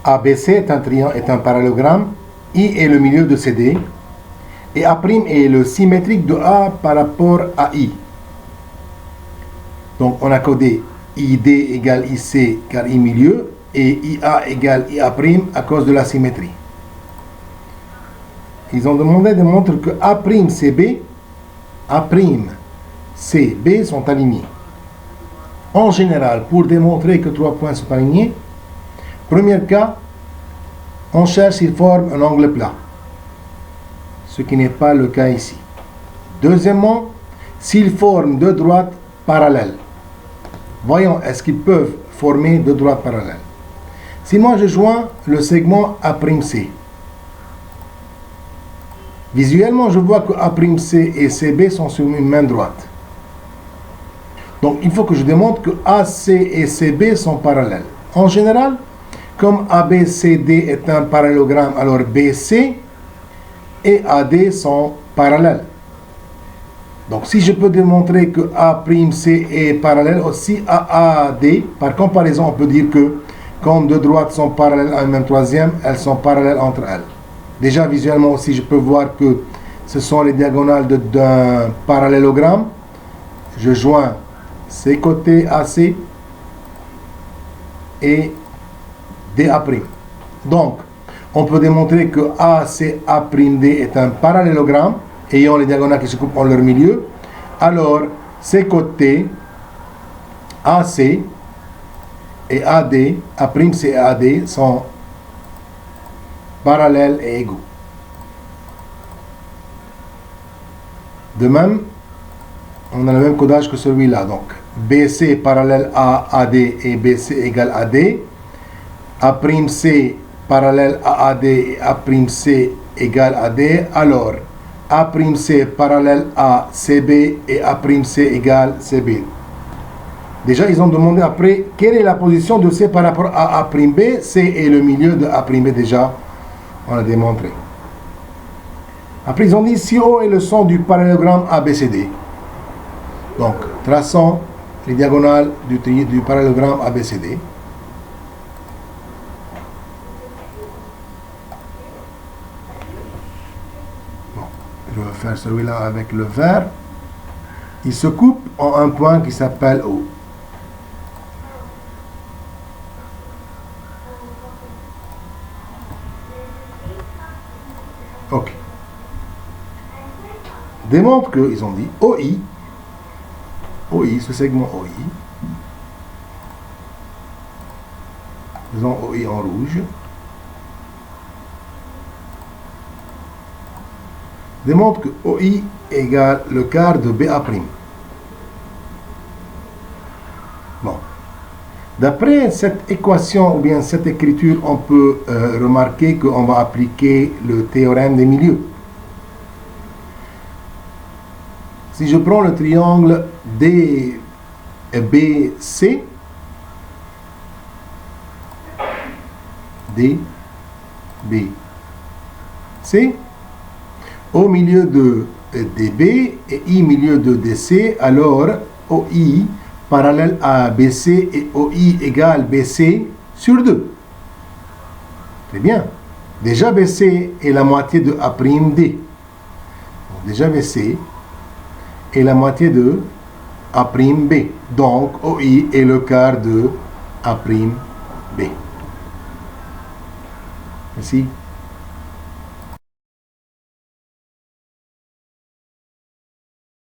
ABC est un triangle, est un parallélogramme. I est le milieu de CD. Et A' est le symétrique de A par rapport à I. Donc on a codé ID égale IC car I milieu et IA égale IA' à cause de la symétrie. Ils ont demandé de montrer que A'CB sont alignés. En général, pour démontrer que 3 points sont alignés, premier cas, on cherche s'ils forment un angle plat, ce qui n'est pas le cas ici. Deuxièmement, s'ils forment deux droites parallèles. Voyons, est-ce qu'ils peuvent former deux droites parallèles? Si moi je joins le segment A'C, visuellement je vois que A'C et CB sont sur une même droite. Donc il faut que je démontre que AC et CB sont parallèles. En général, comme ABCD est un parallélogramme, alors BC et AD sont parallèles. Donc si je peux démontrer que A'C est parallèle aussi à AD, par comparaison on peut dire que comme deux droites sont parallèles à une même troisième, elles sont parallèles entre elles. Déjà visuellement aussi je peux voir que ce sont les diagonales d'un parallélogramme. Je joins ces côtés AC et DA'. Donc on peut démontrer que ACA'D est un parallélogramme ayant les diagonales qui se coupent en leur milieu. Alors ces côtés AC et AD, A'C et AD sont parallèles et égaux. De même, on a le même codage que celui-là. Donc BC parallèle à AD et BC égale AD. A'C parallèle à AD et A'C égale AD. Alors A'C parallèle à CB et A'C égale CB. Déjà, ils ont demandé après quelle est la position de C par rapport à A'B. C est le milieu de A'B, déjà, on l'a démontré. Après, ils ont dit si O est le son du parallélogramme ABCD. Donc, traçons les diagonales du parallélogramme ABCD. Bon, je vais faire celui-là avec le vert. Il se coupe en un point qui s'appelle O. Ok. Démontre qu'ils ont dit OI, ce segment OI, faisons OI en rouge, démontre que OI égale le quart de BA'. Bon. D'après cette équation ou bien cette écriture, on peut remarquer qu'on va appliquer le théorème des milieux. Si je prends le triangle DBC, au milieu de DB et I milieu de DC, alors OI parallèle à BC et OI égale BC sur 2. Très bien. Déjà BC est la moitié de A'D. Donc déjà BC est la moitié de A'B. Donc OI est le quart de A'B. Merci.